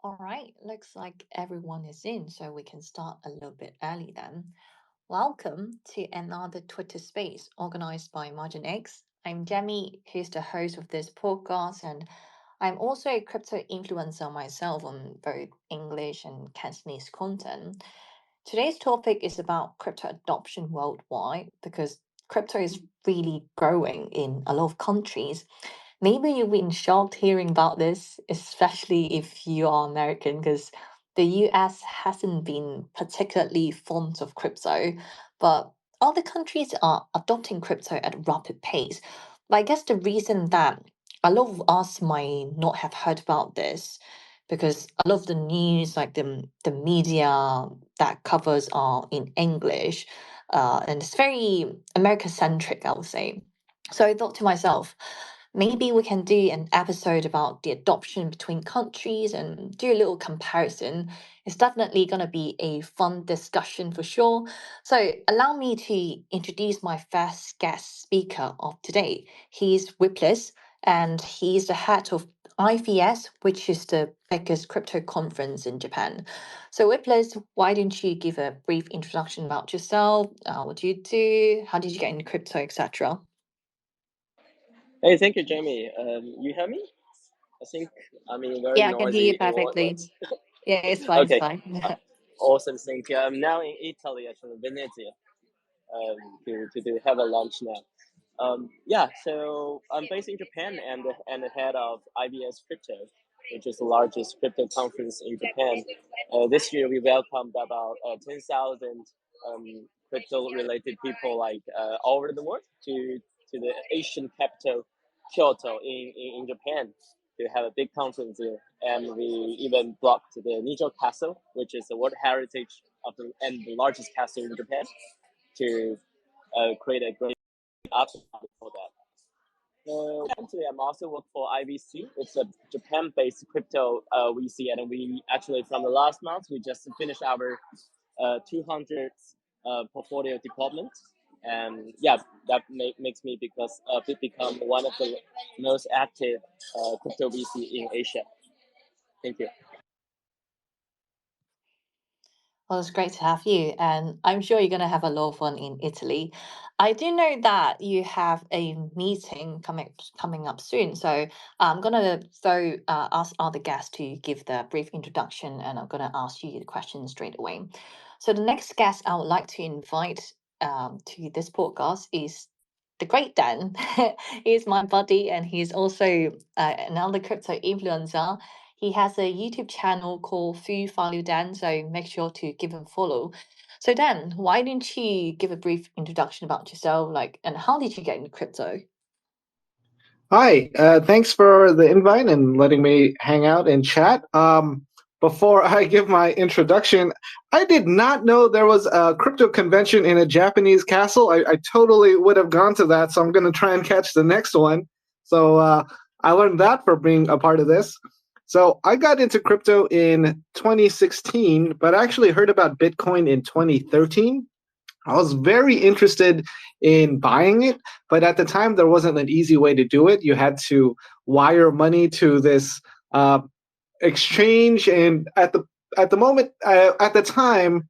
All right, looks like everyone is in, so we can start a little bit early then. Welcome to another Twitter space organized by MarginX. I'm Jamie, who's the host of this podcast, and I'm also a crypto influencer myself on both English and Cantonese content. Today's topic is about crypto adoption worldwide because crypto is really growing in a lot of countries. Maybe you've been shocked hearing about this, especially if you are American, because the US hasn't been particularly fond of crypto, but other countries are adopting crypto at a rapid pace. But I guess the reason that a lot of us might not have heard about this because a lot of the news, like the media that covers are in English, and it's very America centric, I would say. So I thought to myself, maybe we can do an episode about the adoption between countries and do a little comparison. It's definitely going to be a fun discussion for sure. So allow me to introduce my first guest speaker of today. He's Whipless, and he's the head of IVS, which is the biggest crypto conference in Japan. So, Whipless, why don't you give a brief introduction about yourself? What do you do? How did you get into crypto, etc.? Hey, thank you, Jamie. You hear me? I think I'm in a very Yeah, I can hear you noisy perfectly. environment. Yeah, it's fine, it's Okay, fine. uh, awesome. Thank you. I'm now in Italy, actually, Venezia, to have a lunch now. Yeah, so I'm based in Japan and the head of IBS Crypto, which is the largest crypto conference in Japan. This year we welcomed about 10,000 crypto related people like all over the world to the Asian capital Kyoto in Japan to have a big conference there. And we even blocked the Nijo Castle, which is the World Heritage and the largest castle in Japan, to create a great after for that. Currently, I'm also work for IVC. It's a Japan-based crypto VC, and we actually from the last month we just finished our 200 portfolio development, and yeah, that makes me become one of the most active crypto VC in Asia. Thank you. Well, it's great to have you, and I'm sure you're going to have a lot of fun in Italy. I do know that you have a meeting coming up soon, so I'm going to ask other guests to give the brief introduction, and I'm going to ask you the questions straight away. So the next guest I would like to invite to this podcast is the great Dan. He's my buddy, and he's also another crypto influencer. He has a YouTube channel called Fu Value Dan, so make sure to give him a follow. So Dan, why don't you give a brief introduction about yourself, like, and how did you get into crypto? Hi, thanks for the invite and letting me hang out and chat. Before I give my introduction, I did not know there was a crypto convention in a Japanese castle. I totally would have gone to that, so I'm going to try and catch the next one. So I learned that for being a part of this. So I got into crypto in 2016, but I actually heard about Bitcoin in 2013. I was very interested in buying it, but at the time there wasn't an easy way to do it. You had to wire money to this exchange, and at the moment, at the time,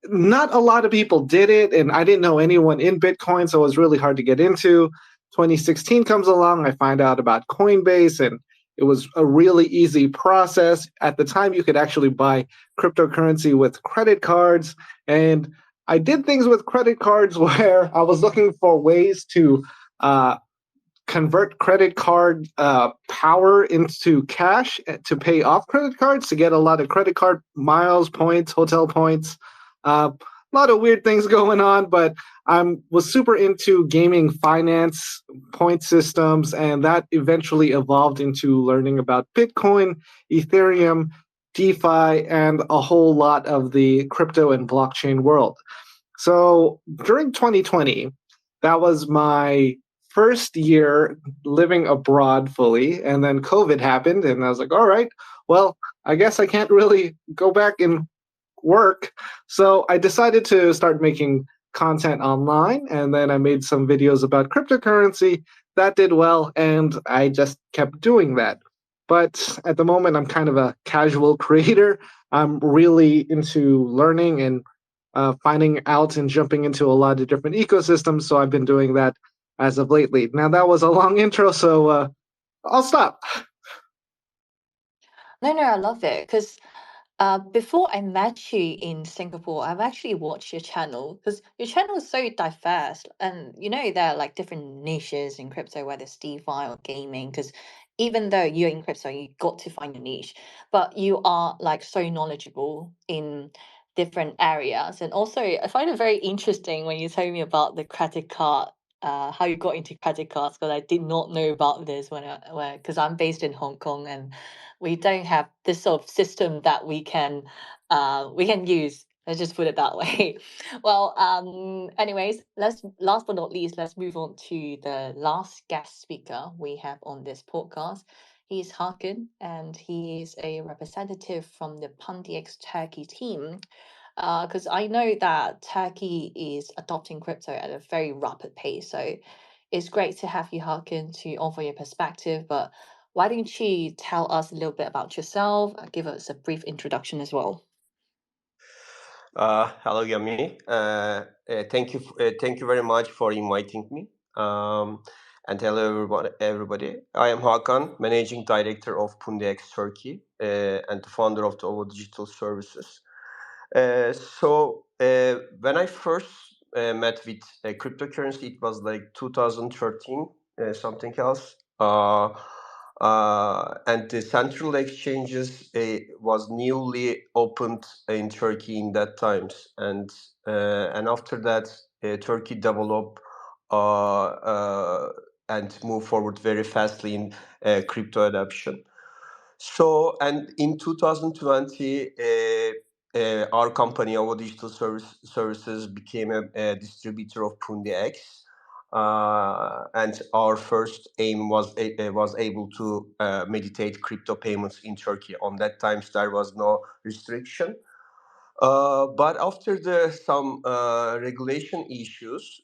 not a lot of people did it, and I didn't know anyone in Bitcoin, so it was really hard to get into. 2016 comes along, I find out about Coinbase, and it was a really easy process. At the time, you could actually buy cryptocurrency with credit cards, and I did things with credit cards where I was looking for ways to uh, convert credit card power into cash to pay off credit cards to get a lot of credit card miles, points, hotel points. A lot of weird things going on, but I was super into gaming finance, point systems, and that eventually evolved into learning about Bitcoin, Ethereum, DeFi, and a whole lot of the crypto and blockchain world. So during 2020, that was my first year living abroad fully. And then COVID happened, and I was like, all right, well, I guess I can't really go back and work. So I decided to start making content online. And then I made some videos about cryptocurrency. That did well. And I just kept doing that. But at the moment, I'm kind of a casual creator. I'm really into learning and finding out and jumping into a lot of different ecosystems. So I've been doing that as of lately. Now, that was a long intro, so I'll stop. No, no, I love it because before I met you in Singapore, I've actually watched your channel because your channel is so diverse. And there are like different niches in crypto, whether it's DeFi or gaming. Because even though you're in crypto, you got to find a niche, but you are like so knowledgeable in different areas. And also, I find it very interesting when you told me about the credit card. How you got into credit cards, because I did not know about this because I'm based in Hong Kong and we don't have this sort of system that we can use. Let's just put it that way. Well, anyways, let's last but not least, let's move on to the last guest speaker we have on this podcast. He's Hakan, and he is a representative from the PandiX Turkey team. Because I know that Turkey is adopting crypto at a very rapid pace. So it's great to have you, Harkin, to offer your perspective. But why don't you tell us a little bit about yourself? Give us a brief introduction as well. Hello, Yami. Thank you very much for inviting me. And hello, everybody. I am Hakan, Managing Director of PandiX Turkey, and the founder of the OVO Digital Services. When I first met with cryptocurrency, it was like 2013, something else. And the central exchanges was newly opened in Turkey in that times, and after that, Turkey developed and moved forward very fastly in crypto adoption. So, and in 2020, our company, our digital services, became a distributor of PundiX. And our first aim was able to mediate crypto payments in Turkey. On that times, there was no restriction. But after some regulation issues,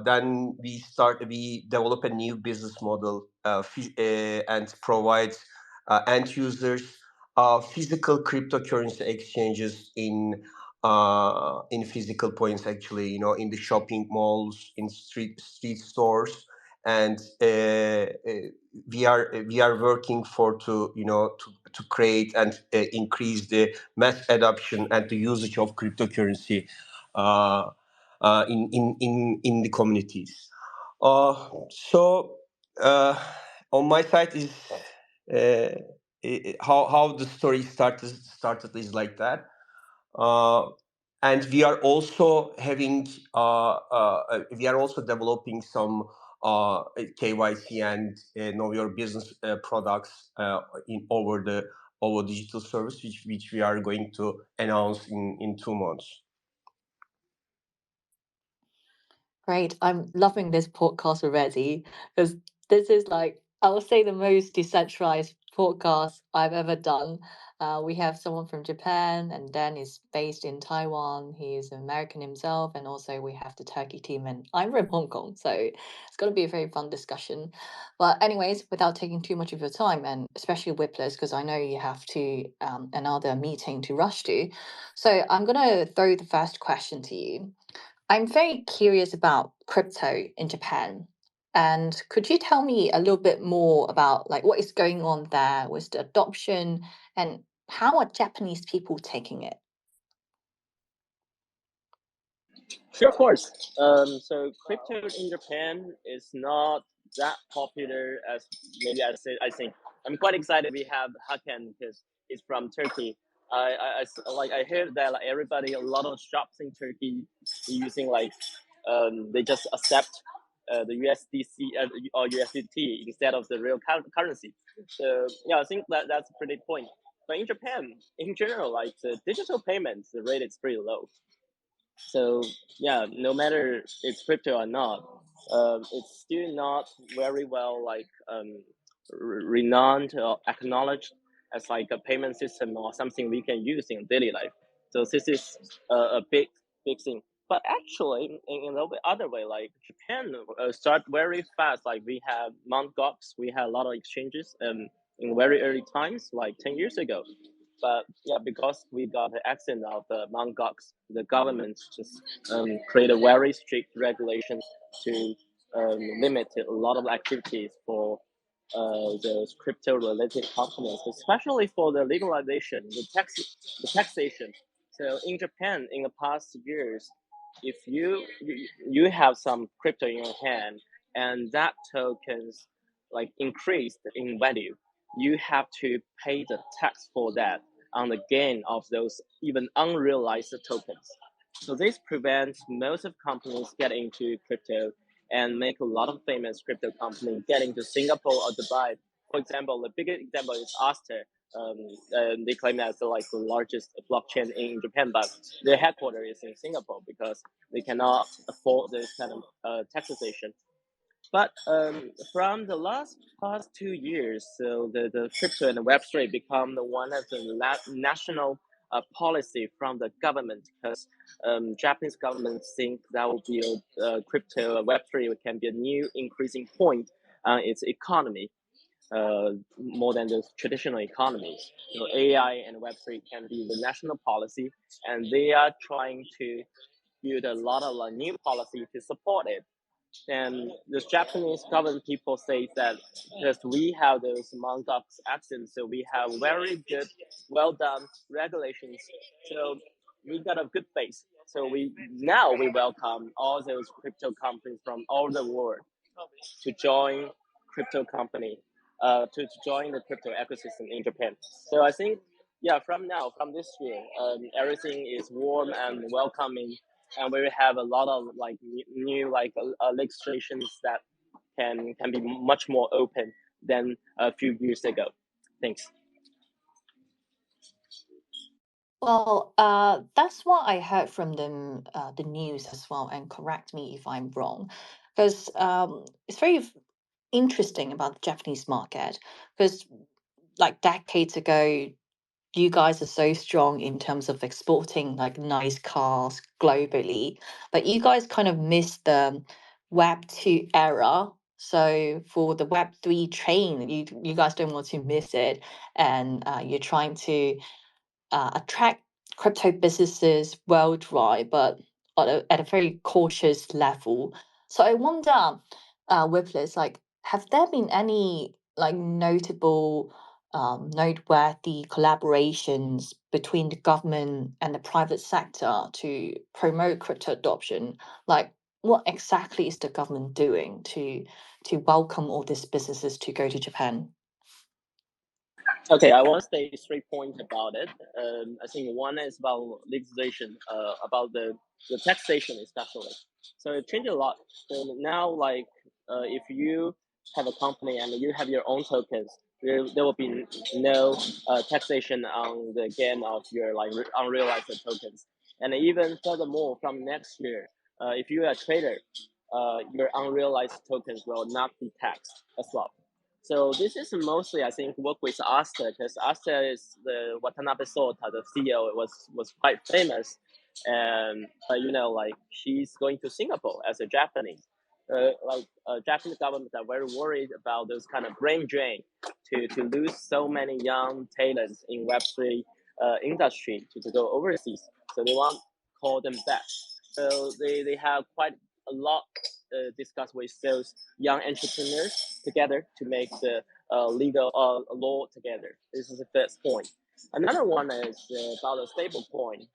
then we develop a new business model and provide end users physical cryptocurrency exchanges in physical points, actually, in the shopping malls, in street stores, and we are working to create and increase the mass adoption and the usage of cryptocurrency in the communities. So on my side is how the story started is like that. And we are also developing some KYC and know your business products in over digital service, which we are going to announce in 2 months. Great. I'm loving this podcast already because this is like, I would say, the most decentralized podcast I've ever done. We have someone from Japan, and Dan is based in Taiwan. He's American himself, and also we have the Turkey team, and I'm from Hong Kong. So it's going to be a very fun discussion. But, anyways, without taking too much of your time, and especially Whiplers, because I know you have to another meeting to rush to. So I'm going to throw the first question to you. I'm very curious about crypto in Japan. And could you tell me a little bit more about like what is going on there with the adoption and how are Japanese people taking it? Sure, of course. So crypto in Japan is not that popular as maybe I think. I'm quite excited we have Hakan because he's from Turkey. I heard that like everybody, a lot of shops in Turkey using like they just accept the USDC or USDT instead of the real currency. So yeah, I think that's a pretty point. But in Japan, in general, like the digital payments, the rate is pretty low. So yeah, no matter it's crypto or not, it's still not very well like renowned or acknowledged as like a payment system or something we can use in daily life. So this is a big thing. But actually, in the other way, like Japan start very fast. Like we have Mt. Gox, we have a lot of exchanges. in very early times, like 10 years ago. But yeah, because we got the accent of the Mt. Gox, the government just created very strict regulations to limit a lot of activities for those crypto-related companies, especially for the legalization, the taxation. So in Japan, in the past years, if you have some crypto in your hand and that tokens like increased in value, you have to pay the tax for that on the gain of those even unrealized tokens. So this prevents most of companies getting into crypto and make a lot of famous crypto companies get into Singapore or Dubai. For example, the biggest example is Aster. They claim that it's like the largest blockchain in Japan, but their headquarters is in Singapore because they cannot afford this kind of taxation. But from the past 2 years, so the crypto and the Web3 become one of the national policy from the government because Japanese government think that will be crypto Web3 can be a new increasing point on its economy more than the traditional economies. AI and Web3 can be the national policy, and they are trying to build a lot of new policy to support it. And the Japanese government people say that because we have those Mt. Gox accents, so we have very good, well done regulations. So we got a good base. So we welcome all those crypto companies from all the world to join crypto company, to join the crypto ecosystem in Japan. So I think, yeah, from this year, everything is warm and welcoming, and we have a lot of like new like legislations that can be much more open than a few years ago. Thanks. Well, that's what I heard from them, the news as well, and correct me if I'm wrong, because it's very interesting about the Japanese market. Because like decades ago, you guys are so strong in terms of exporting like nice cars globally, but you guys kind of missed the Web 2 era. So for the Web 3 train, you guys don't want to miss it, and you're trying to attract crypto businesses worldwide, but at a very cautious level. So I wonder, Whipless, like, have there been any like notable, noteworthy collaborations between the government and the private sector to promote crypto adoption? Like, what exactly is the government doing to welcome all these businesses to go to Japan? Okay, I want to say 3 points about it. I think one is about legalization, about the taxation especially. So it changed a lot. So now, like, if you have a company and you have your own tokens, there will be no taxation on the gain of your like unrealized tokens. And even furthermore, from next year, if you are a trader, your unrealized tokens will not be taxed as well. So this is mostly, I think, work with Asta because Asta is the Watanabe Sota, the CEO, was quite famous, and but like she's going to Singapore as a Japanese. Japanese government are very worried about those kind of brain drain to lose so many young talents in Web3 industry to go overseas. So they want to call them back. So they have quite a lot discussed with those young entrepreneurs together to make the legal law together. This is the first point. Another one is about the stable coin,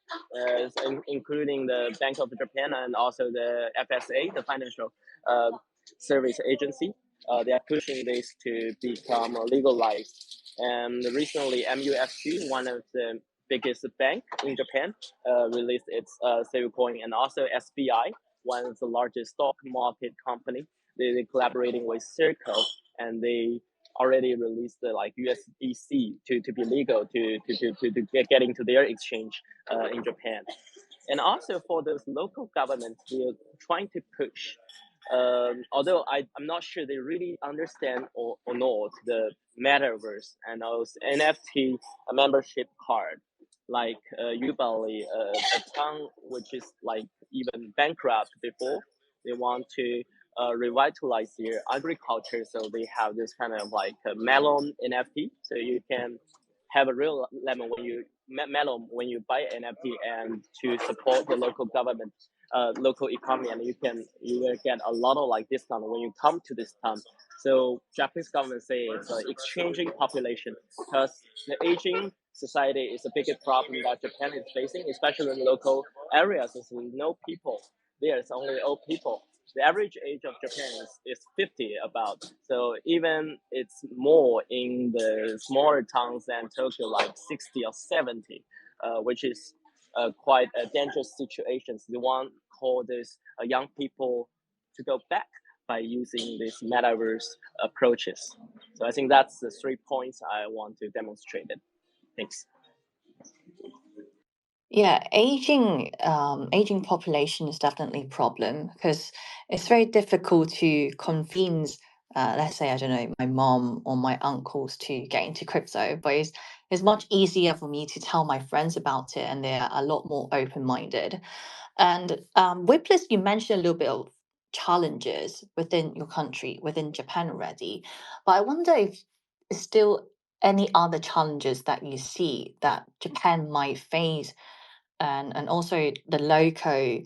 including the Bank of Japan and also the FSA, the Financial uh, Service Agency. They are pushing this to become legalized. And recently, MUFG, one of the biggest bank in Japan, released its stablecoin, and also SBI, one of the largest stock market company. They're collaborating with Circle, and they already released the like USDC to be legal to get into their exchange in Japan. And also for those local governments, they're trying to push. Although I'm not sure they really understand or not the metaverse and those NFT membership card, like Ubali, a town which is like even bankrupt before. They want to revitalize their agriculture. So they have this kind of like a melon NFT. So you can have a real lemon when you melon when you buy NFT, and to support the local government, local economy, and you will get a lot of like discount when you come to this town. So Japanese government say it's an exchanging population, because the aging society is a bigger problem that Japan is facing, especially in local areas. There's no people. There's only old people. The average age of Japan is 50 about. So even it's more in the smaller towns than Tokyo, like 60 or 70, which is quite a dangerous situation. They want call this young people to go back by using these metaverse approaches. So I think that's the 3 points I want to demonstrate it. Thanks. Yeah, aging population is definitely a problem because it's very difficult to convince, let's say, I don't know, my mom or my uncles to get into crypto, but it's much easier for me to tell my friends about it, and they're a lot more open-minded. And with this, you mentioned a little bit of challenges within your country, within Japan already, but I wonder if there's still any other challenges that you see that Japan might face, and also the loco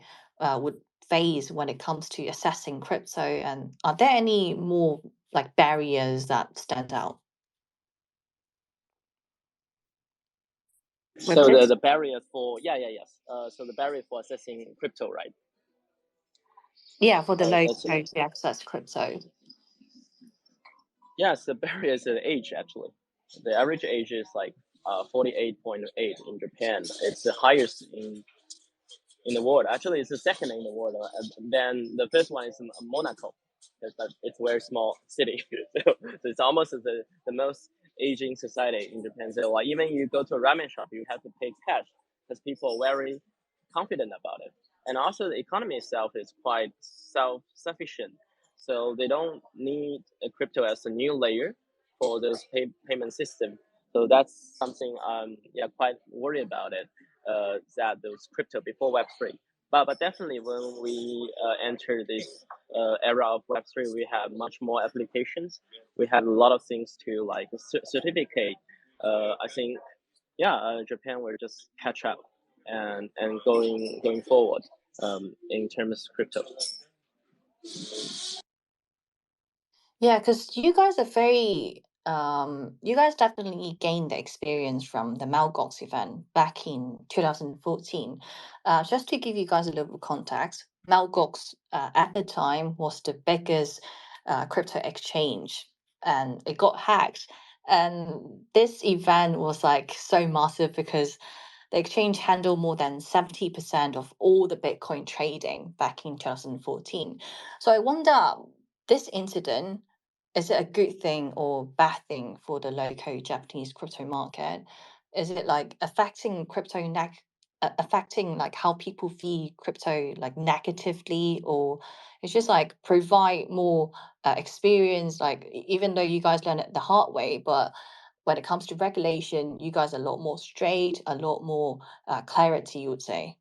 would face when it comes to assessing crypto, and are there any more like barriers that stand out with So this? the barrier for yes. So the barrier for accessing crypto, right? Yeah, for the loco That's to access crypto. yes. The barrier is the age actually. The average age is like 48.8 in Japan. It's the highest in the world. Actually, it's the second in the world. Then the first one is Monaco. It's a very small city. So it's almost the most aging society in Japan. So like, even you go to a ramen shop, you have to pay cash because people are very confident about it. And also the economy itself is quite self-sufficient. So they don't need a crypto as a new layer for this payment system. So that's something quite worried about it, that those crypto before Web3. But definitely when we enter this era of Web3, we have much more applications. We have a lot of things to like certificate. I think Japan will just catch up and going forward in terms of crypto. Yeah, because you guys are very, you guys definitely gained the experience from the Malgox event back in 2014. Just to give you guys a little context, Malgox at the time was the biggest crypto exchange, and it got hacked. And this event was like so massive because the exchange handled more than 70% of all the Bitcoin trading back in 2014. So I wonder, this incident, is it a good thing or bad thing for the local Japanese crypto market? Is it like affecting affecting like how people view crypto like negatively, or it's just like provide more experience, like even though you guys learn it the hard way, but when it comes to regulation, you guys are a lot more straight, a lot more clarity, you would say.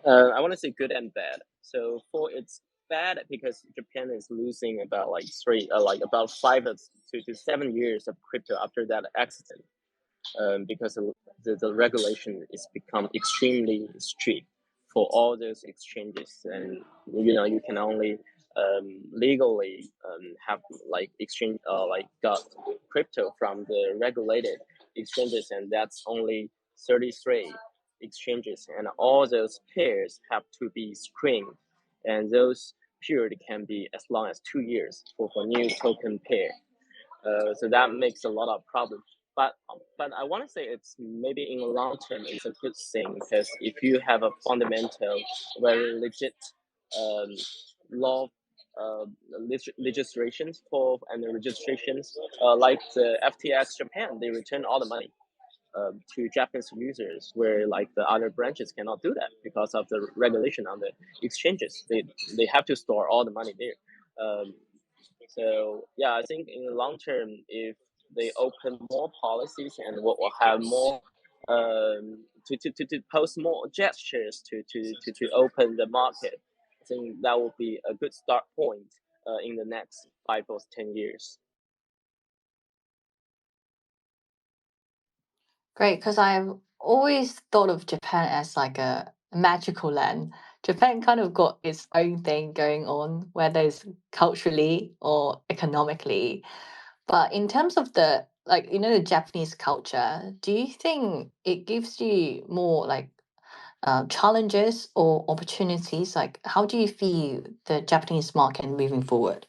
I want to say good and bad. So for it's bad because Japan is losing about like about 5 to 7 years of crypto after that accident, because the regulation is become extremely strict for all those exchanges, and you can only legally have like exchange like got crypto from the regulated exchanges, and that's only 33 exchanges, and all those pairs have to be screened, and those period can be as long as 2 years for new token pair. So that makes a lot of problems. But I want to say it's maybe in the long term it's a good thing, because if you have a fundamental, very legit um, law legislations for and the registrations, like the FTX Japan, they return all the money to Japanese users, where like the other branches cannot do that because of the regulation on the exchanges. They have to store all the money there. So yeah, I think in the long term, if they open more policies and will have more to post more gestures to open the market think that will be a good start point in the next 5 or 10 years. Great, because I've always thought of Japan as like a magical land. Japan kind of got its own thing going on, whether it's culturally or economically. But in terms of the like, the Japanese culture, do you think it gives you more like challenges or opportunities? Like, how do you view the Japanese market moving forward?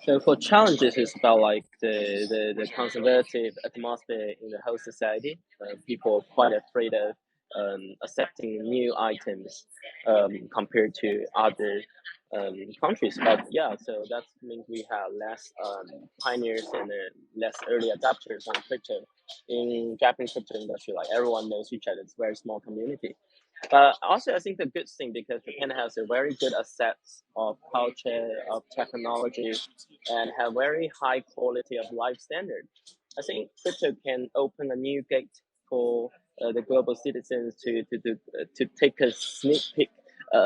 So for challenges, it's about like the conservative atmosphere in the whole society. People are quite afraid of accepting new items compared to other countries. But yeah, so that means we have less pioneers and less early adopters on crypto. In Japanese crypto industry, like everyone knows each other. It's a very small community. But also, I think the good thing because Japan has a very good assets of culture, of technology, and have very high quality of life standard. I think crypto can open a new gate for the global citizens to take a sneak peek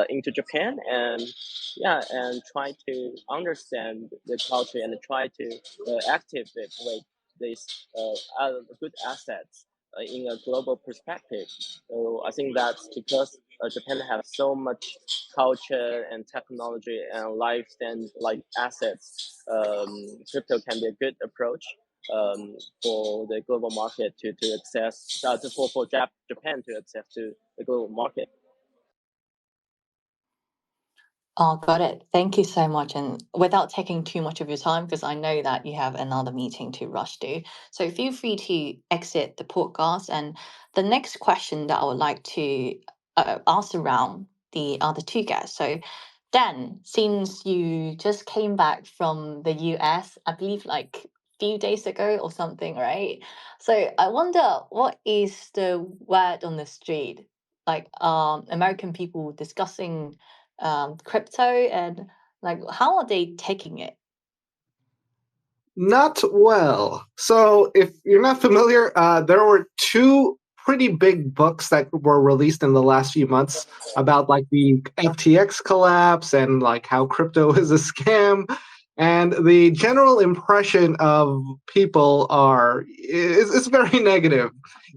into Japan and and try to understand the culture and try to activate these good assets in a global perspective. So I think that's because Japan has so much culture and technology and lifestyle like assets. Crypto can be a good approach for the global market to access Japan to access to the global market. Oh, got it. Thank you so much. And without taking too much of your time, because I know that you have another meeting to rush to, so feel free to exit the podcast. And the next question that I would like to ask around the other two guests. So, Dan, since you just came back from the US, I believe like few days ago or something, right? So I wonder what is the word on the street? Like American people discussing crypto and like how are they taking it? Not well. So, if you're not familiar, there were two pretty big books that were released in the last few months about like the FTX collapse and like how crypto is a scam. And the general impression of people is very negative,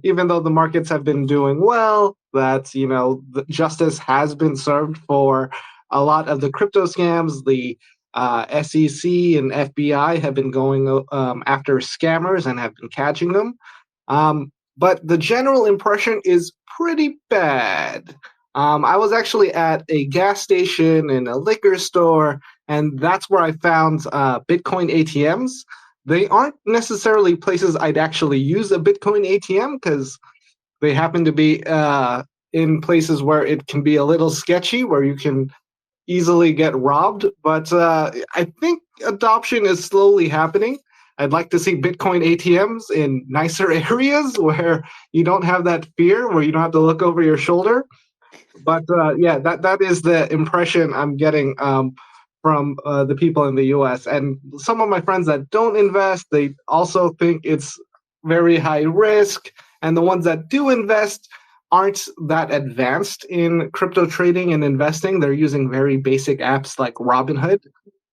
even though the markets have been doing well. That the justice has been served for a lot of the crypto scams. The SEC and FBI have been going after scammers and have been catching them. But the general impression is pretty bad. I was actually at a gas station and a liquor store, and that's where I found Bitcoin ATMs. They aren't necessarily places I'd actually use a Bitcoin ATM because they happen to be in places where it can be a little sketchy, where you can easily get robbed. But I think adoption is slowly happening. I'd like to see Bitcoin ATMs in nicer areas where you don't have that fear, where you don't have to look over your shoulder. But yeah, that is the impression I'm getting from the people in the U.S. And some of my friends that don't invest, they also think it's very high risk. And the ones that do invest aren't that advanced in crypto trading and investing. They're using very basic apps like Robinhood.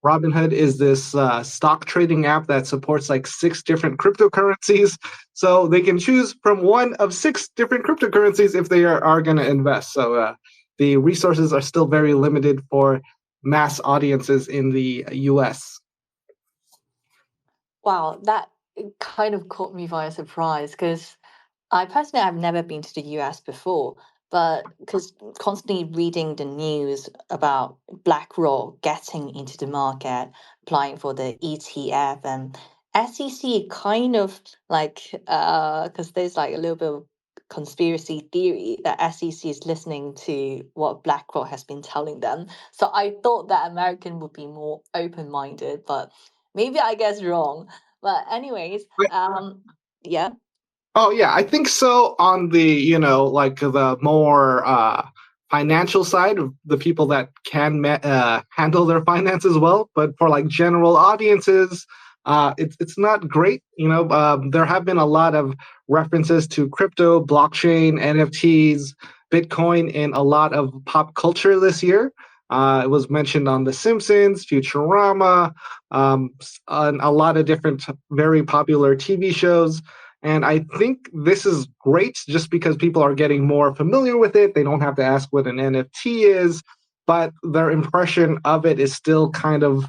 Robinhood is this stock trading app that supports like 6 different cryptocurrencies. So they can choose from one of 6 different cryptocurrencies if they are going to invest. So the resources are still very limited for mass audiences in the US. Wow, that kind of caught me by surprise because I personally have never been to the US before, but because constantly reading the news about BlackRock getting into the market, applying for the ETF, and SEC kind of like because there's like a little bit of conspiracy theory that SEC is listening to what BlackRock has been telling them. So I thought that American would be more open-minded, but maybe I guess wrong. But anyways, yeah. Oh yeah, I think so. On the like the more financial side of the people that can handle their finances well, but for like general audiences, it's not great. There have been a lot of references to crypto, blockchain, NFTs, Bitcoin in a lot of pop culture this year. It was mentioned on The Simpsons, Futurama, on a lot of different very popular TV shows. And I think this is great just because people are getting more familiar with it. They don't have to ask what an NFT is, but their impression of it is still kind of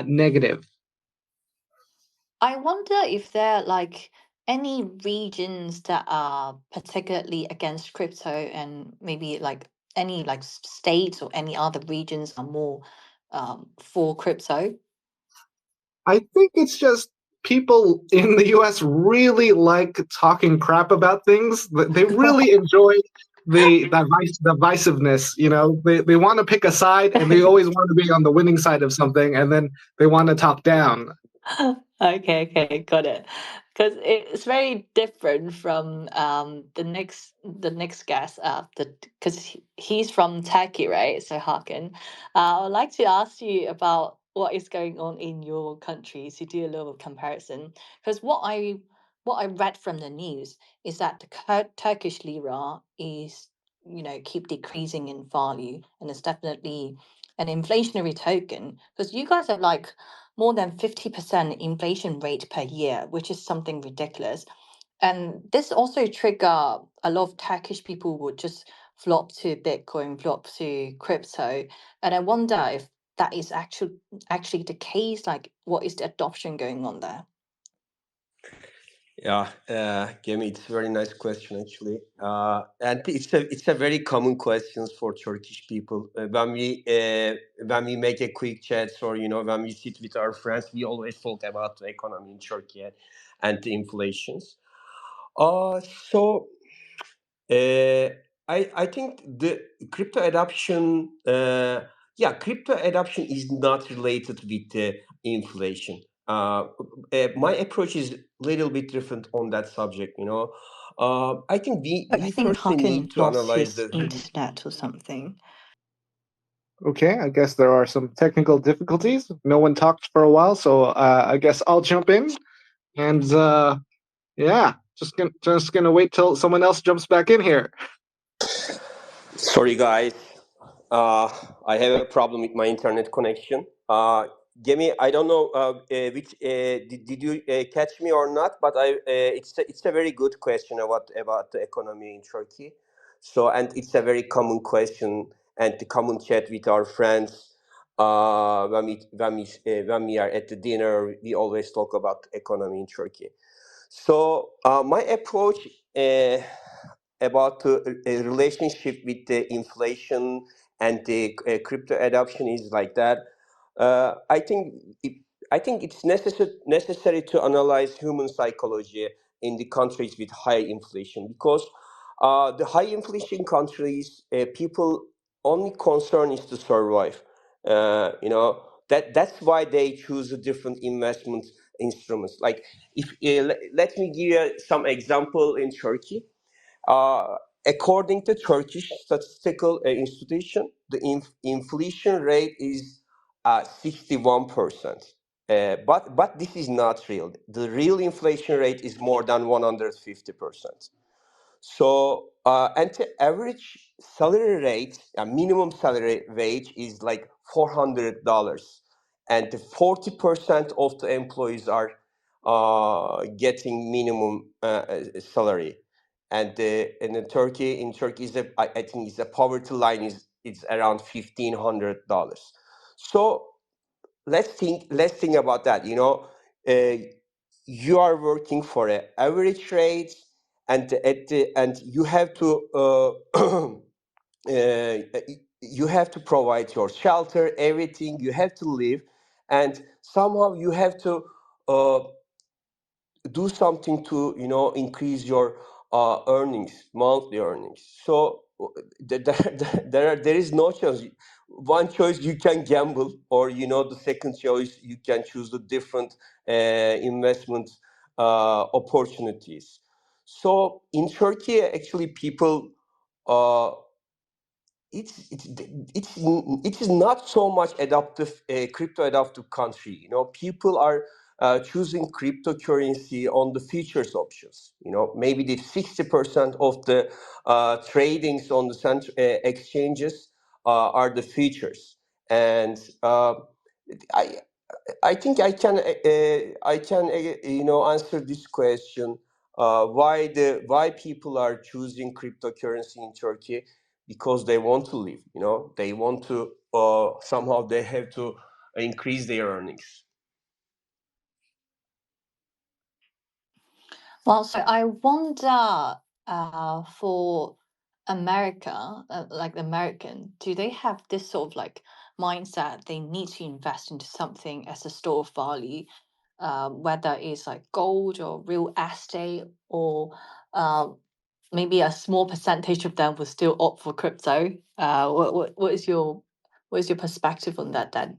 negative. I wonder if there are like any regions that are particularly against crypto, and maybe like any like states or any other regions are more for crypto. I think it's just people in the US really like talking crap about things. They really enjoy the divisiveness. You know, they want to pick a side and they always want to be on the winning side of something, and then they want to talk down. Okay, got it. Because it's very different from the next guest. Because he's from Turkey, right? So Hakan, I would like to ask you about what is going on in your country to do a little comparison. Because what I read from the news is that the Turkish lira is keep decreasing in value, and it's definitely an inflationary token. Because you guys have like more than 50% inflation rate per year, which is something ridiculous. And this also trigger a lot of Turkish people would just flop to Bitcoin, flop to crypto. And I wonder if that is actually the case. Like, what is the adoption going on there? Yeah, Gemi, it's a very nice question actually, and it's a very common question for Turkish people. When we make a quick chat, or when we sit with our friends, we always talk about the economy in Turkey and the inflations. So uh, I think the crypto adoption, crypto adoption is not related with the inflation. My approach is a little bit different on that subject. I think I we think firstly need Hakan to lost analyze his the internet or something. Okay, I guess there are some technical difficulties. No one talked for a while, so I guess I'll jump in. And yeah, just gonna wait till someone else jumps back in here. Sorry, guys. I have a problem with my internet connection. Gemi, I don't know which did you catch me or not, but it's a very good question about the economy in Turkey. So, and it's a very common question and the common chat with our friends. When we are at the dinner, we always talk about economy in Turkey. So, my approach. About the relationship with the inflation and the crypto adoption is like that. I think it, I think it's necessary to analyze human psychology in the countries with high inflation because the high inflation countries people only concern is to survive. That's why they choose a different investment instruments. Like if let me give you some example in Turkey. Uh, According to Turkish Statistical Institution, the inflation rate is 61%. But this is not real. The real inflation rate is more than 150%. So, and the average salary rate, minimum salary wage is like $400, and 40% of the employees are getting minimum salary. And in Turkey is I think is the poverty line is around $1,500. So let's think about that. You are working for an average rate, and you have to you have to provide your shelter, everything. You have to live, and somehow you have to uh, do something to increase your monthly earnings. So there is no choice. One choice you can gamble, or the second choice you can choose the different investment opportunities. So in Turkey, actually, people uh, it's not so much adaptive crypto adaptive country. People are choosing cryptocurrency on the futures options. Maybe the 60% of the tradings on the exchanges are the futures, and I I think I can answer this question. Why people are choosing cryptocurrency in Turkey? Because they want to live. They want to somehow they have to increase their earnings. Well, so I wonder for America, like the American, do they have this sort of like mindset they need to invest into something as a store of value, whether it's like gold or real estate, or uh, maybe a small percentage of them will still opt for crypto? What is your perspective on that then?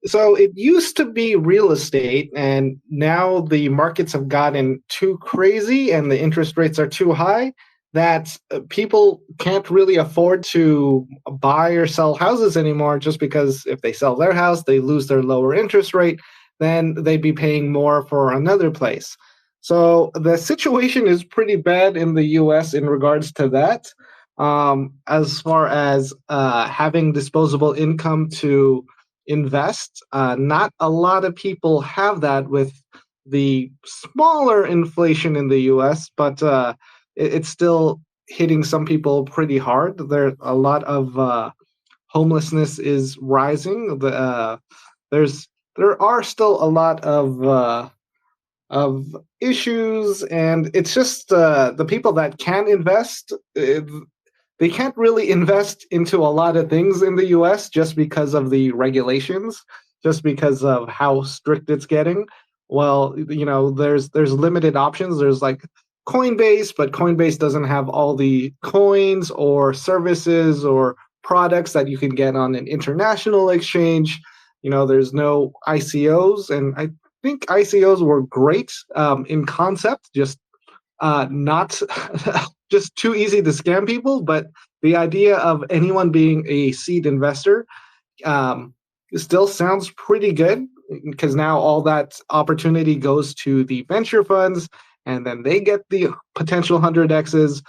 So it used to be real estate, and now the markets have gotten too crazy and the interest rates are too high that people can't really afford to buy or sell houses anymore, just because if they sell their house, they lose their lower interest rate, then they'd be paying more for another place. So the situation is pretty bad in the US in regards to that. As far as having disposable income to invest. Not a lot of people have that with the smaller inflation in the US, but it's still hitting some people pretty hard. There a lot of homelessness is rising. There's there are still a lot of issues, and it's just the people that can invest. They can't really invest into a lot of things in the US just because of the regulations, just because of how strict it's getting. Well, there's limited options. There's like Coinbase, but Coinbase doesn't have all the coins or services or products that you can get on an international exchange. There's no ICOs, and I think ICOs were great in concept, just not just too easy to scam people. But the idea of anyone being a seed investor still sounds pretty good, because now all that opportunity goes to the venture funds, and then they get the potential 100x's.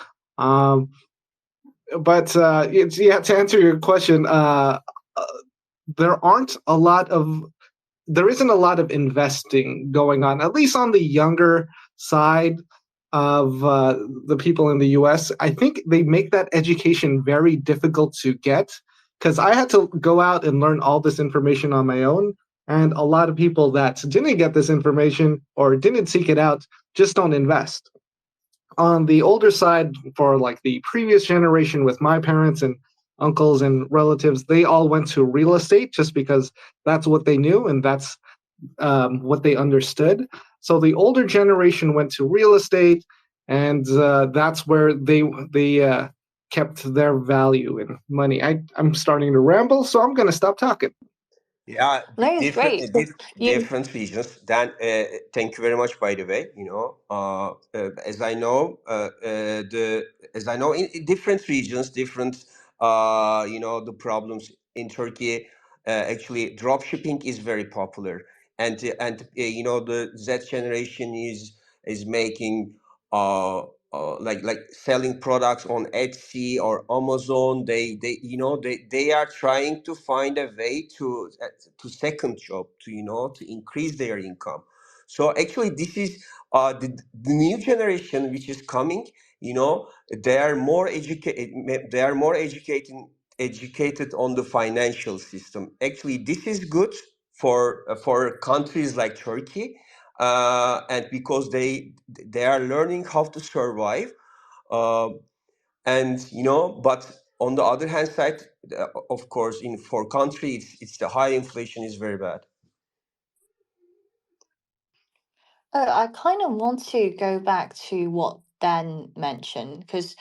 But to answer your question, there aren't a lot of there isn't a lot of investing going on, at least on the younger side of the people in the US. I think they make that education very difficult to get, because I had to go out and learn all this information on my own. And a lot of people that didn't get this information or didn't seek it out just don't invest. On the older side, for like the previous generation with my parents and uncles and relatives, they all went to real estate just because that's what they knew and that's what they understood. So the older generation went to real estate, and that's where they kept their value in money. I'm starting to ramble, so I'm going to stop talking. Yeah, No, it's different great. You different regions. Then, thank you very much. By the way, as I know, in different regions, different, the problems in Turkey. Actually, drop shipping is very popular, and the Z generation is making like selling products on Etsy or Amazon. They are trying to find a way to second job, to increase their income. So actually, this is the new generation which is coming. They are more educated. They are more educated on the financial system. Actually, this is good for countries like Turkey, and because they are learning how to survive, uh, but on the other hand side, of course, in for country, it's the high inflation is very bad. I kind of want to go back to what Dan mentioned, because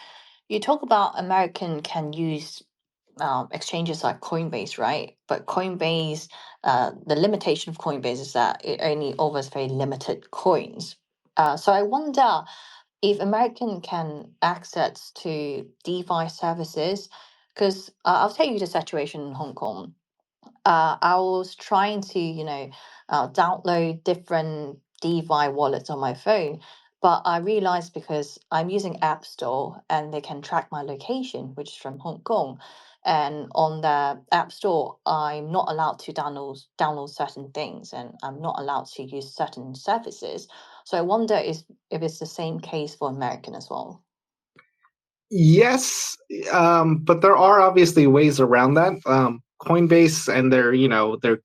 you talk about American can use exchanges like Coinbase, right? But Coinbase, the limitation of Coinbase is that it only offers very limited coins. So I wonder if American can access to DeFi services, because I'll tell you the situation in Hong Kong. I was trying to, download different DeFi wallets on my phone, but I realized because I'm using App Store and they can track my location, which is from Hong Kong, and on the App Store, I'm not allowed to download certain things, and I'm not allowed to use certain services. So I wonder if it's the same case for American as well. Yes, but there are obviously ways around that. Coinbase and their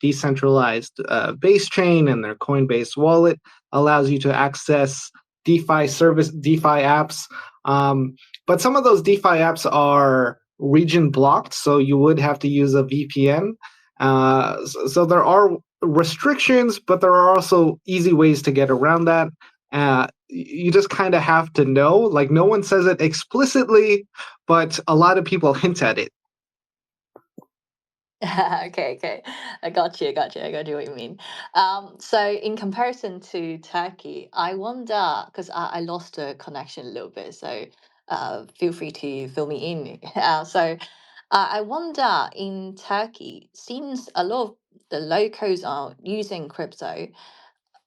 decentralized base chain and their Coinbase wallet allows you to access DeFi apps. But some of those DeFi apps are region blocked, so you would have to use a VPN. So there are restrictions, but there are also easy ways to get around that. You just kind of have to know. Like, no one says it explicitly, but a lot of people hint at it. Okay, okay. I got you, I got you, I got you what you mean. So in comparison to Turkey, I wonder, because I lost the connection a little bit, so feel free to fill me in. I wonder in Turkey, seems a lot of the locals are using crypto.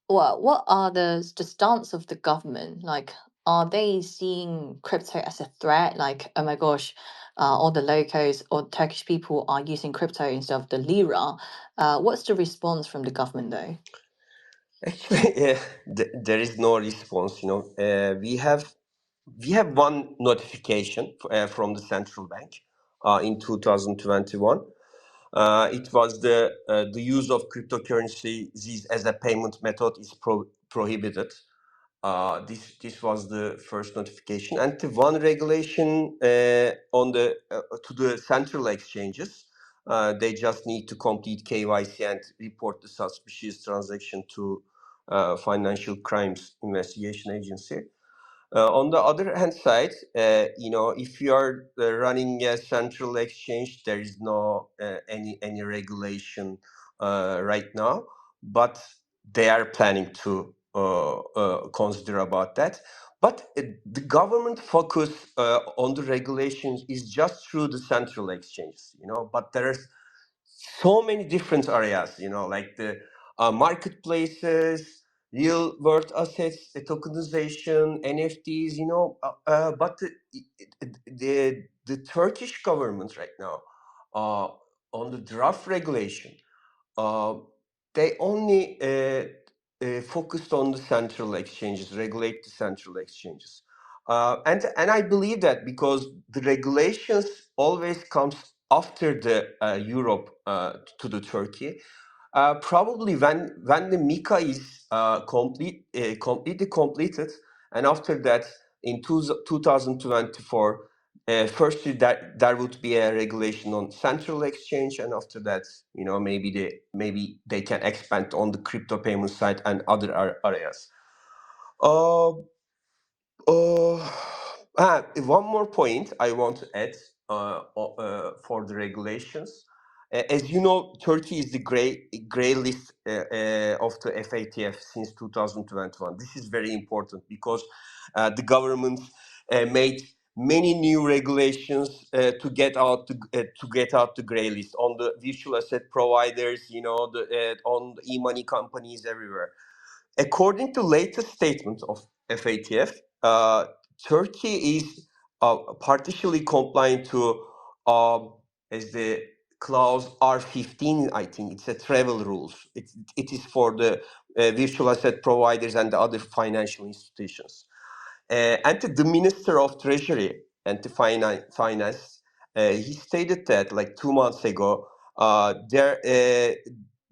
Well, what are the stance of the government? Like, are they seeing crypto as a threat? Like, oh my gosh, all the locals or Turkish people are using crypto instead of the lira. What's the response from the government though? Actually, there is no response. We have one notification from the central bank in 2021. It was the use of cryptocurrencies as a payment method is prohibited. This was the first notification, and the one regulation on the to the central exchanges. They just need to complete KYC and report the suspicious transaction to Financial Crimes Investigation Agency. On the other hand side, if you are running a central exchange, there is no any regulation right now, but they are planning to consider about that. But the government focus on the regulations is just through the central exchanges, But there are so many different areas, like the marketplaces, real world assets, the tokenization, NFTs, but the Turkish government right now, uh, on the draft regulation, uh, they only focused on the central exchanges, regulate the central exchanges. And I believe that because the regulations always comes after the Europe to the Turkey. Probably when the Mika is completely completed, and after that in 2024, firstly there would be a regulation on central exchange, and after that, maybe they can expand on the crypto payment side and other areas. Uh, uh, One more point I want to add for the regulations. As you know, Turkey is the gray list of the FATF since 2021. This is very important because the government made many new regulations to get out the gray list on the virtual asset providers, on the e-money companies everywhere. According to latest statement of FATF, Turkey is partially compliant to as the clause R15. I think it's a travel rules. It is for the virtual asset providers and the other financial institutions. And the Minister of Treasury and the Finance, he stated that like 2 months ago,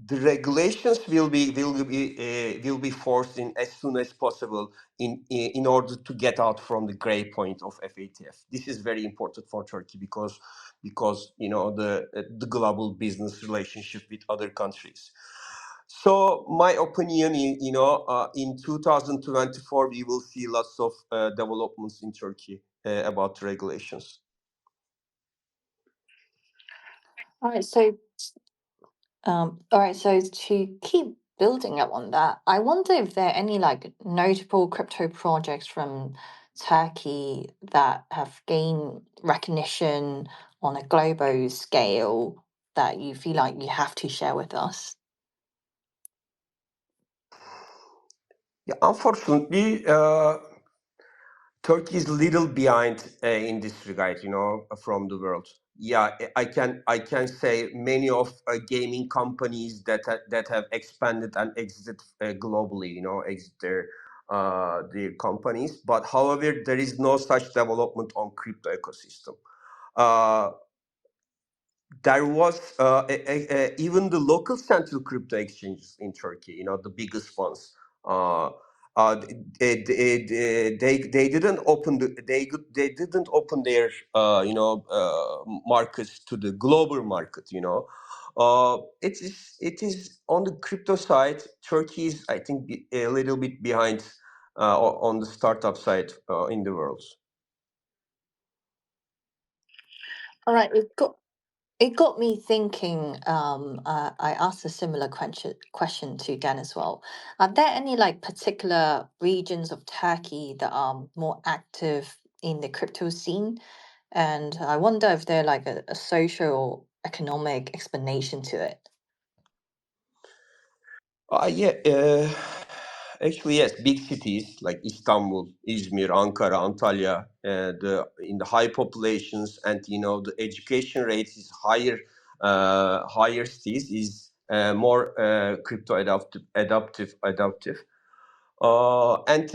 the regulations will be forced in as soon as possible in order to get out from the gray point of FATF. This is very important for Turkey because the global business relationship with other countries. So my opinion, in 2024, we will see lots of developments in Turkey about regulations. All right, so to keep building up on that, I wonder if there are any like notable crypto projects from Turkey that have gained recognition on a global scale. that you feel like you have to share with us? Yeah, unfortunately, Turkey is a little behind in this regard, from the world. Yeah, I can say many of gaming companies that have expanded and exited globally, exit their companies. But however, there is no such development on crypto ecosystem. Uh, there was even the local central crypto exchanges in Turkey, the biggest ones. Uh, they didn't open they didn't open their markets to the global market. It is on the crypto side. Turkey is, I think, a little bit behind on the startup side in the world. All right, it got me thinking. I asked a similar question to Dan as well. Are there any like particular regions of Turkey that are more active in the crypto scene? And I wonder if there like a social or economic explanation to it. Yeah, actually, yes. Big cities like Istanbul, Izmir, Ankara, Antalya, in the high populations, and the education rates is higher. Higher cities is more crypto adaptive. And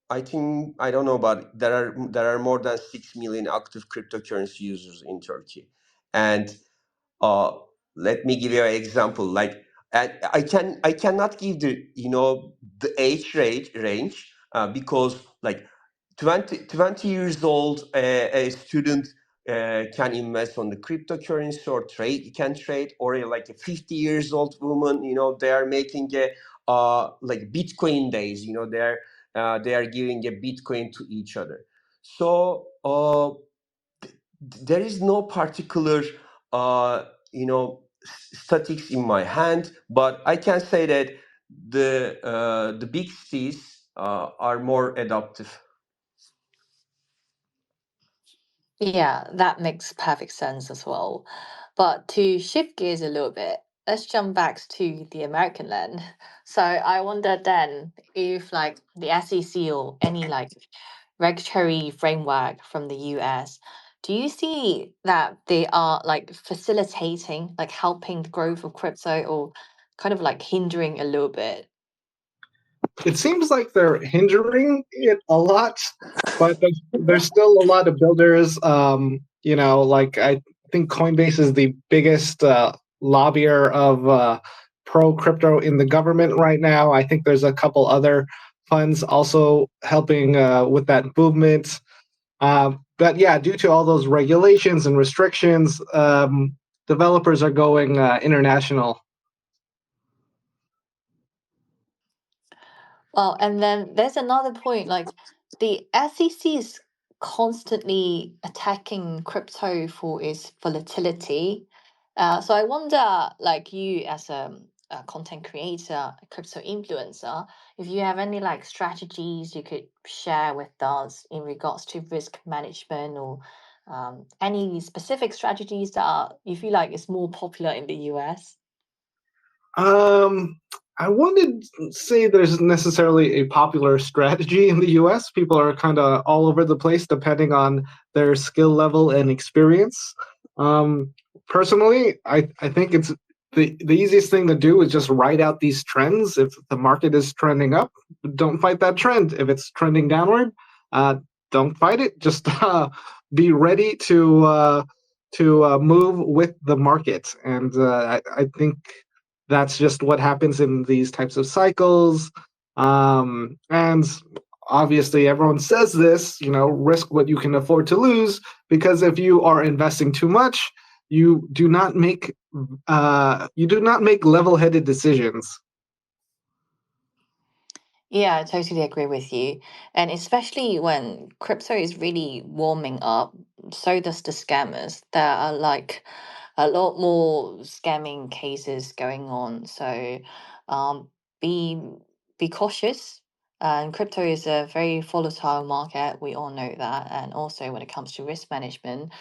I think, I don't know, but there are more than 6 million active cryptocurrency users in Turkey, and uh, let me give you an example. Like, I cannot give the age range because, like, 20 years old, a student can invest on the cryptocurrency or trade, or like a 50 years old woman, they are making a like Bitcoin days. They are giving a Bitcoin to each other. So there is no particular uh, statics in my hand, but I can say that the big cities are more adaptive. Yeah, that makes perfect sense as well. But to shift gears a little bit, let's jump back to the American land. So I wonder then if like the SEC or any like regulatory framework from the US, do you see that they are like facilitating, like helping the growth of crypto or kind of like hindering a little bit? It seems like they're hindering it a lot, but there's still a lot of builders. Like I think Coinbase is the biggest lobbyer of pro crypto in the government right now. I think there's a couple other funds also helping with that movement. But yeah, due to all those regulations and restrictions, developers are going international. Well, and then there's another point, like the SEC is constantly attacking crypto for its volatility. So I wonder, like you as a content creator, a crypto influencer, if you have any like strategies you could share with us in regards to risk management or any specific strategies that you feel like is more popular in the US. Um, I wouldn't say there's necessarily a popular strategy in the US. People are kind of all over the place depending on their skill level and experience. Um, Personally, I think it's the easiest thing to do is just write out these trends. If the market is trending up, don't fight that trend. If it's trending downward, uh, don't fight it. Just be ready to move with the market. And I think that's just what happens in these types of cycles. And obviously, everyone says this, risk what you can afford to lose, because if you are investing too much, you do not make level-headed decisions. Yeah, I totally agree with you. And especially when crypto is really warming up, so does the scammers. There are like a lot more scamming cases going on. So um, be be cautious. And crypto is a very volatile market. We all know that. And also when it comes to risk management,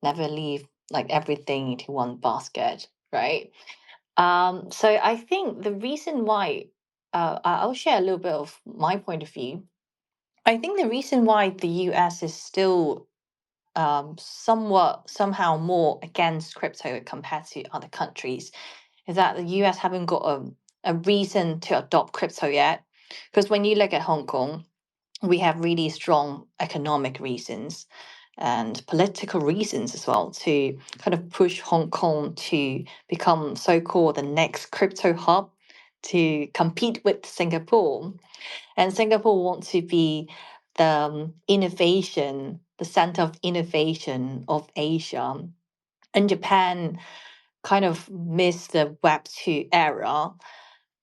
never leave like everything into one basket, right? So I think the reason why, I'll share a little bit of my point of view. I think the reason why the US is still somehow more against crypto compared to other countries is that the US haven't got a reason to adopt crypto yet. Because when you look at Hong Kong, we have really strong economic reasons and political reasons as well to kind of push Hong Kong to become so-called the next crypto hub to compete with Singapore. And Singapore wants to be the innovation, the center of innovation of Asia. And Japan kind of missed the Web 2 era,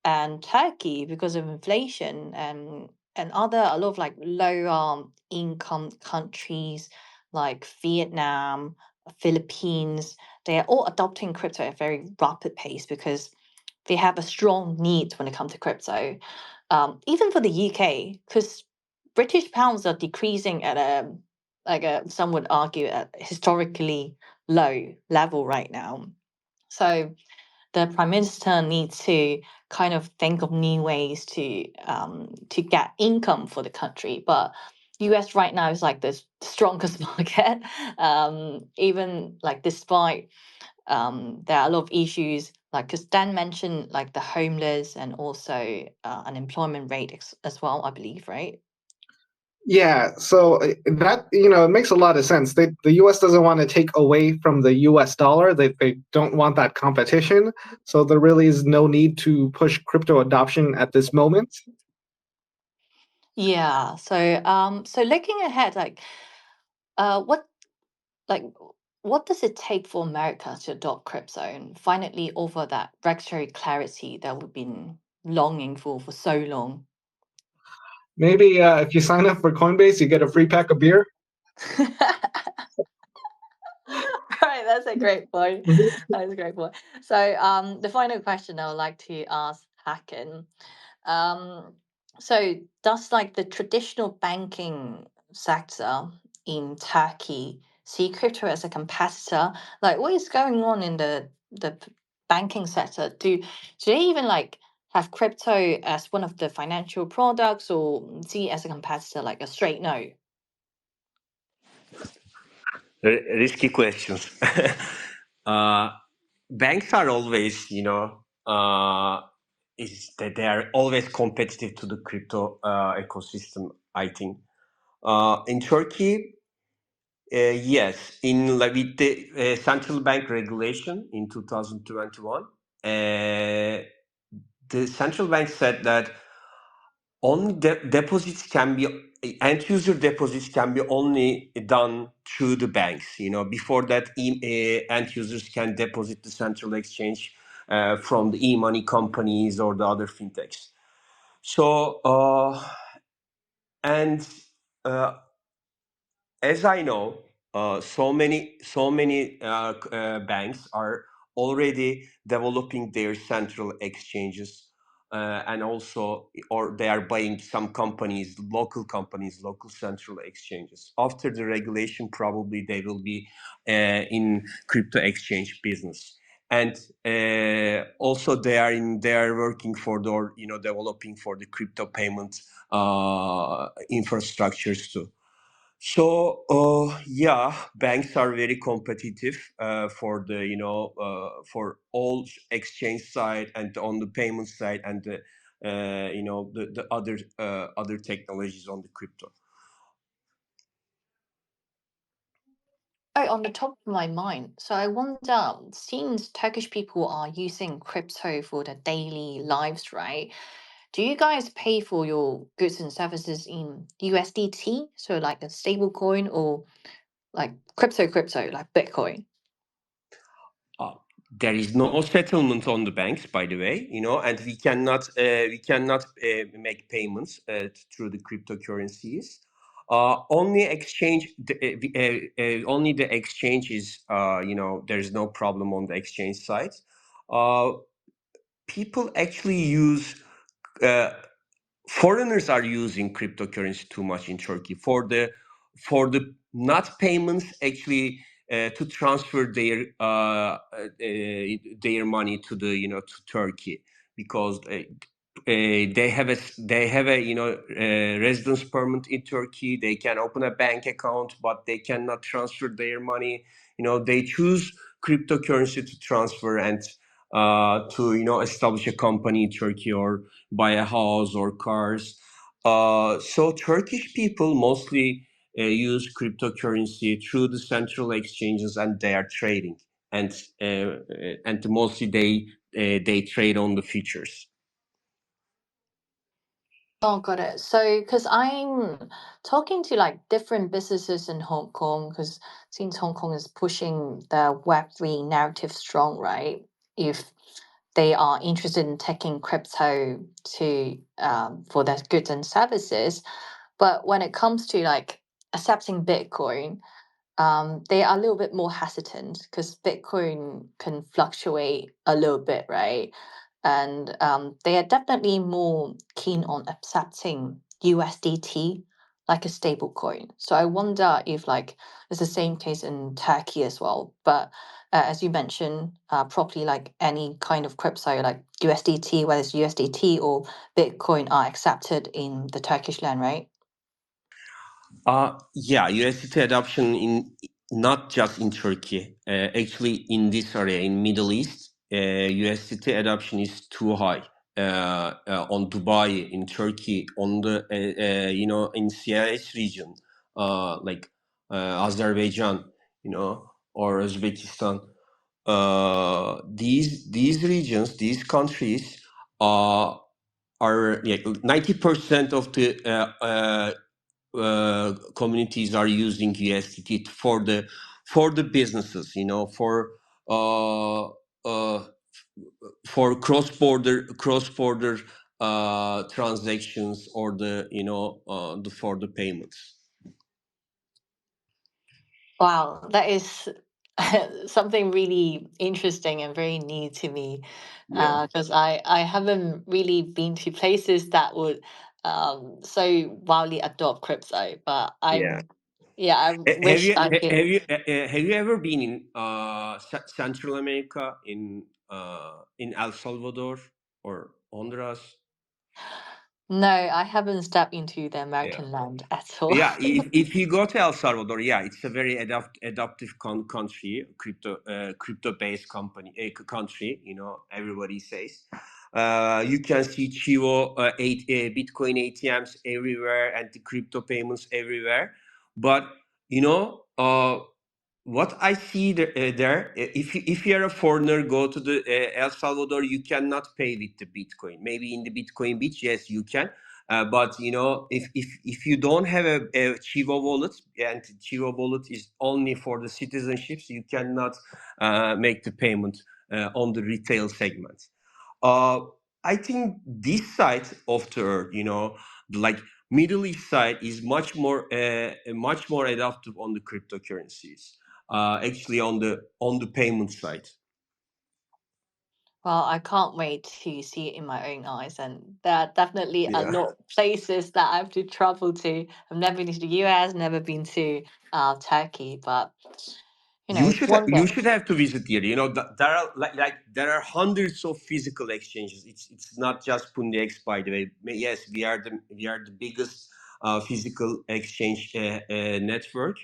and Turkey because of inflation and other a lot of like low income countries like Vietnam, Philippines, they are all adopting crypto at a very rapid pace because they have a strong need when it comes to crypto. Even for the UK, because British pounds are decreasing at some would argue at historically low level right now. So the prime minister needs to kind of think of new ways to get income for the country. But US right now is like the strongest market. Even like despite there are a lot of issues, like because Dan mentioned like the homeless and also unemployment rate as well, I believe, right? Yeah, so that it makes a lot of sense. The U.S. doesn't want to take away from the U.S. dollar. They don't want that competition. So there really is no need to push crypto adoption at this moment. Yeah. So looking ahead, what like what does it take for America to adopt crypto and finally offer that regulatory clarity that we've been longing for so long? Maybe if you sign up for Coinbase, you get a free pack of beer. Right, that's a great point. That's a great point. So, the final question I would like to ask Hacken. Um, so does like the traditional banking sector in Turkey see crypto as a competitor? Like, what is going on in the banking sector? Do they even like have crypto as one of the financial products, or see it as a competitor, like a straight no? Risky questions. uh, Banks are always, is that they are always competitive to the crypto ecosystem. I think in Turkey, yes, in like with the central bank regulation in 2021, the central bank said that only deposits can be end user deposits can be only done through the banks. Before that, end users can deposit the central exchange from the e-money companies or the other fintechs. So and as I know, so many banks are already developing their central exchanges, and also, or they are buying some companies, local central exchanges. After the regulation, probably they will be in crypto exchange business. And also, they are working for the, or developing for the crypto payment infrastructures too. So yeah, banks are very competitive for the for all exchange side and on the payment side and the the other technologies on the crypto. Oh, on the top of my mind. So I wonder, since Turkish people are using crypto for their daily lives, right? Do you guys pay for your goods and services in USDT, so like a stable coin, or like crypto, like Bitcoin? Uh, there is no settlement on the banks, by the way, and we cannot make payments through the cryptocurrencies. Only exchange, only the exchange is, there is no problem on the exchange side. Uh, People actually use uh, foreigners are using cryptocurrency too much in Turkey for the not payments. Actually, to transfer their money to the to Turkey, because they have a residence permit in Turkey. They can open a bank account, but they cannot transfer their money. They choose cryptocurrency to transfer and to establish a company in Turkey or buy a house or cars. So Turkish people mostly use cryptocurrency through the central exchanges, and they are trading, and mostly they trade on the futures. Oh, got it. So, because I'm talking to like different businesses in Hong Kong, because since Hong Kong is pushing the Web3 narrative strong, right? If they are interested in taking crypto to for their goods and services, but when it comes to like accepting Bitcoin, they are a little bit more hesitant because Bitcoin can fluctuate a little bit, right? And they are definitely more keen on accepting USDT like a stable coin. So I wonder if like it's the same case in Turkey as well. But as you mentioned, probably like any kind of crypto like USDT, whether it's USDT or Bitcoin, are accepted in the Turkish land, right? Yeah, USDT adoption in not just in Turkey, actually in this area in Middle East, USDT adoption is too high. On Dubai, in Turkey, on the in CIS region, like Azerbaijan, or Uzbekistan. These regions, these countries, are 90% of the communities are using USDT for the businesses, uh, uh, for cross border transactions, or for the payments. Wow, that is something really interesting and very new to me, Yeah. because I haven't really been to places that would so wildly adopt crypto. But Yeah. I Have wish you I could. have you ever been in Central America, in El Salvador or Honduras? No, I haven't stepped into the Yeah. American land at all. Yeah, if you go to El Salvador, yeah, it's a very adaptive country, crypto based country. Everybody says. You can see Chivo, Bitcoin ATMs everywhere, and the crypto payments everywhere. But you know, what I see there, if you are a foreigner, go to the El Salvador, you cannot pay with the Bitcoin. Maybe in the Bitcoin beach, yes, you can. But if you don't have a Chivo wallet, and Chivo wallet is only for the citizenships, you cannot make the payment on the retail segment. Uh, I think this side of the earth, like Middle East side, is much more adaptive on the cryptocurrencies. Actually, on the payment side. Well, I can't wait to see it in my own eyes, and there are definitely a Yeah. lot of places that I have to travel to. I've never been to the US, never been to Turkey, but it's one You day. should have to visit here. There are there are hundreds of physical exchanges. It's not just Pundex, by the way. Yes, we are the biggest physical exchange network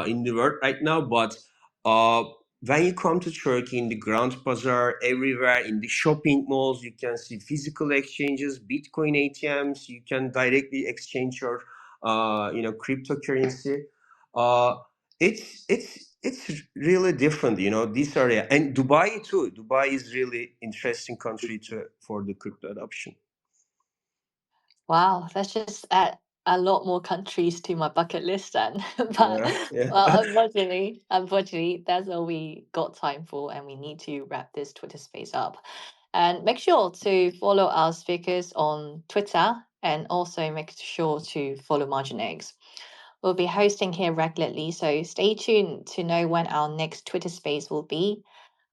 in the world right now. But uh, when you come to Turkey, in the Grand Bazaar, everywhere in the shopping malls, you can see physical exchanges, Bitcoin ATMs. You can directly exchange your cryptocurrency. Uh, it's really different, this area, and Dubai too. Dubai is really interesting country for the crypto adoption. Wow, let's just add a lot more countries to my bucket list then. But Yeah, yeah. well, unfortunately, that's all we got time for, and we need to wrap this Twitter space up. And make sure to follow our speakers on Twitter, and also make sure to follow MarginX. We'll be hosting here regularly, so stay tuned to know when our next Twitter space will be.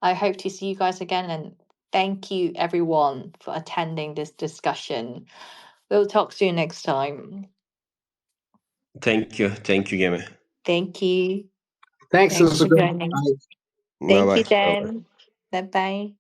I hope to see you guys again, and thank you everyone for attending this discussion. We'll talk soon next time. Thank you, Gemi. Thank you. Thanks. This Thanks was a for great. joining. Bye. Thank Bye you, bye. Dan. Bye bye.